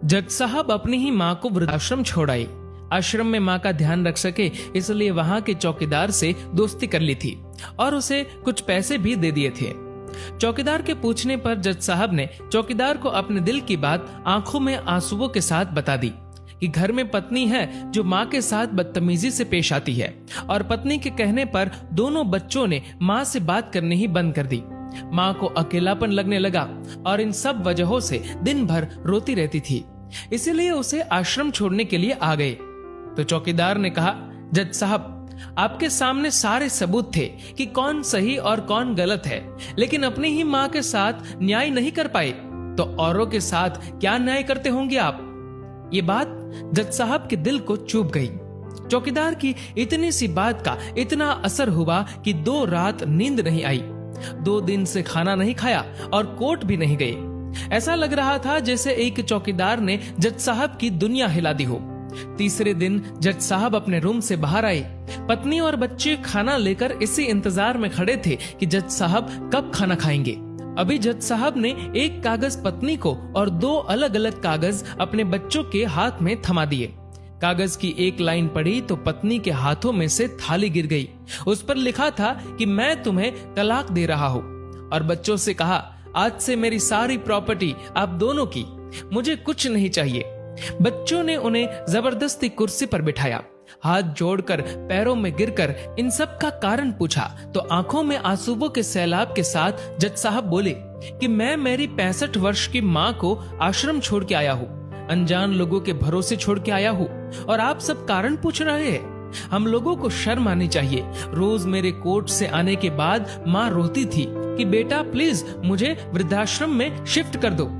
जज साहब अपनी ही माँ को वृद्धाश्रम छोड़ आए। आश्रम में माँ का ध्यान रख सके इसलिए वहां के चौकीदार से दोस्ती कर ली थी और उसे कुछ पैसे भी दे दिए थे। चौकीदार के पूछने पर जज साहब ने चौकीदार को अपने दिल की बात आंखों में आंसुओं के साथ बता दी कि घर में पत्नी है जो माँ के साथ बदतमीजी से पेश आती है और पत्नी के कहने पर दोनों बच्चों ने माँ से बात करनी ही बंद कर दी। माँ को अकेलापन लगने लगा और इन सब वजहों से दिन भर रोती रहती थी, इसीलिए उसे आश्रम छोड़ने के लिए आ गए। तो चौकीदार ने कहा, जज साहब आपके सामने सारे सबूत थे कि कौन सही और कौन गलत है, लेकिन अपनी ही माँ के साथ न्याय नहीं कर पाए तो औरों के साथ क्या न्याय करते होंगे आप। ये बात जज साहब के दिल को चुभ गई। चौकीदार की इतनी सी बात का इतना असर हुआ कि 2 रात नींद नहीं आई, 2 दिन से खाना नहीं खाया और कोर्ट भी नहीं गए। ऐसा लग रहा था जैसे एक चौकीदार ने जज साहब की दुनिया हिला दी हो। तीसरे दिन जज साहब अपने रूम से बाहर आए। पत्नी और बच्चे खाना लेकर इसी इंतजार में खड़े थे कि जज साहब कब खाना खाएंगे। अभी जज साहब ने एक कागज पत्नी को और 2 अलग अलग कागज अपने बच्चों के हाथ में थमा दिए। कागज की एक लाइन पढ़ी तो पत्नी के हाथों में से थाली गिर गई। उस पर लिखा था कि मैं तुम्हें तलाक दे रहा हूँ, और बच्चों से कहा, आज से मेरी सारी प्रॉपर्टी आप दोनों की, मुझे कुछ नहीं चाहिए। बच्चों ने उन्हें जबरदस्ती कुर्सी पर बिठाया। हाथ जोड़कर पैरों में गिरकर इन सब का कारण पूछा तो आंखों में आंसुओं के सैलाब के साथ जज साहब बोले कि मैं मेरी 65 वर्ष की माँ को आश्रम छोड़ के आया हूँ, अनजान लोगों के भरोसे छोड़ के आया हूँ, और आप सब कारण पूछ रहे हैं। हम लोगों को शर्म आनी चाहिए। रोज मेरे कोर्ट से आने के बाद माँ रोती थी कि बेटा प्लीज मुझे वृद्धाश्रम में शिफ्ट कर दो।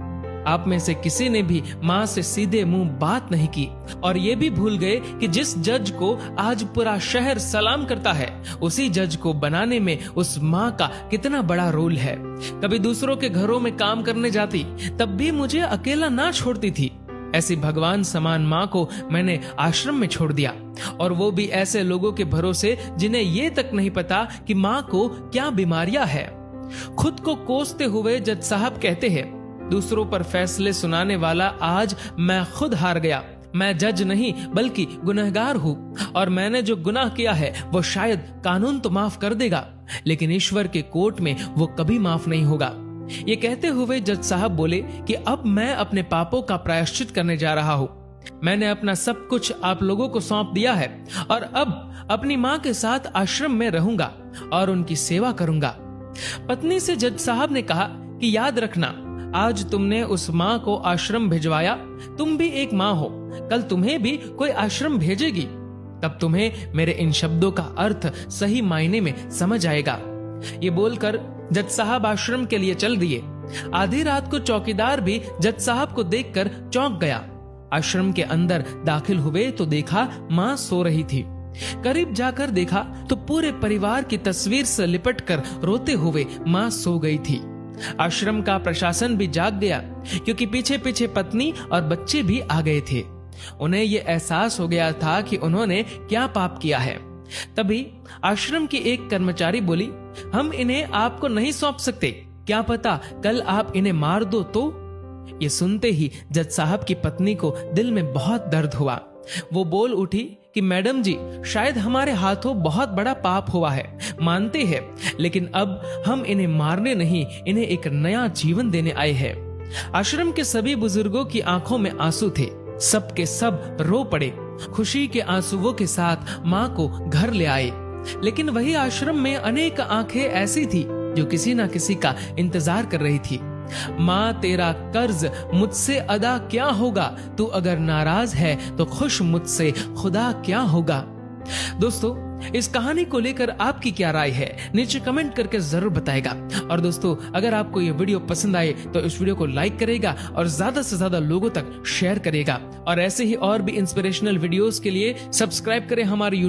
आप में से किसी ने भी माँ से सीधे मुंह बात नहीं की और ये भी भूल गए कि जिस जज को आज पूरा शहर सलाम करता है, उसी जज को बनाने में उस माँ का कितना बड़ा रोल है। कभी दूसरों के घरों में काम करने जाती तब भी मुझे अकेला ना छोड़ती थी। ऐसी भगवान समान माँ को मैंने आश्रम में छोड़ दिया, और वो भी ऐसे लोगों के भरोसे जिन्हें ये तक नहीं पता कि माँ को क्या बीमारियां है। खुद को कोसते हुए जज साहब कहते हैं, दूसरों पर फैसले सुनाने वाला आज मैं खुद हार गया। मैं जज नहीं बल्कि गुनहगार हूँ, और मैंने जो गुनाह किया है वो शायद कानून तो माफ कर देगा, लेकिन ईश्वर के कोर्ट में वो कभी माफ नहीं होगा। ये कहते हुए जज साहब बोले कि अब मैं अपने पापों का प्रायश्चित करने जा रहा हूँ। मैंने अपना सब कुछ आप लोगों को सौंप दिया है और अब अपनी माँ के साथ आश्रम में रहूंगा और उनकी सेवा करूंगा। पत्नी से जज साहब ने कहा कि याद रखना, आज तुमने उस माँ को आश्रम भिजवाया, तुम भी एक माँ हो, कल तुम्हें भी कोई आश्रम भेजेगी, तब तुम्हें मेरे इन शब्दों का अर्थ सही मायने में समझ आएगा। ये बोलकर जज साहब आश्रम के लिए चल दिए। आधी रात को चौकीदार भी जज साहब को देखकर चौंक गया। आश्रम के अंदर दाखिल हुए तो देखा माँ सो रही थी। करीब जाकर देखा तो पूरे परिवार की तस्वीर से लिपटकर रोते हुए माँ सो गई थी। आश्रम का प्रशासन भी जाग गया, क्योंकि पीछे पीछे पत्नी और बच्चे भी आ गए थे। उन्हें ये एहसास हो गया था कि उन्होंने क्या पाप किया है। तभी आश्रम की एक कर्मचारी बोली, हम इन्हें आपको नहीं सौंप सकते, क्या पता कल आप इन्हें मार दो तो। ये सुनते ही जज साहब की पत्नी को दिल में बहुत दर्द हुआ। वो बोल उठी कि मैडम जी, शायद हमारे हाथों बहुत बड़ा पाप हुआ है, मानते हैं, लेकिन अब हम इन्हें मारने नहीं, इन्हें एक नया जीवन देने आए हैं। आश्रम के सभी बुजुर्गों की आंखों में आंसू थे। सब के सब रो पड़े। खुशी के आंसुओं के साथ माँ को घर ले आए। लेकिन वही आश्रम में अनेक आंखें ऐसी थी जो किसी ना किसी का इंतजार कर रही थी। माँ, तेरा कर्ज मुझसे अदा क्या होगा, तू अगर नाराज है तो खुश मुझसे खुदा क्या होगा। दोस्तों, इस कहानी को लेकर आपकी क्या राय है, नीचे कमेंट करके जरूर बताएगा। और दोस्तों, अगर आपको ये वीडियो पसंद आए तो इस वीडियो को लाइक करेगा और ज्यादा से ज्यादा लोगों तक शेयर करेगा। और ऐसे ही और भी इंस्पिरेशनल वीडियोस के लिए सब्सक्राइब करें हमारे YouTube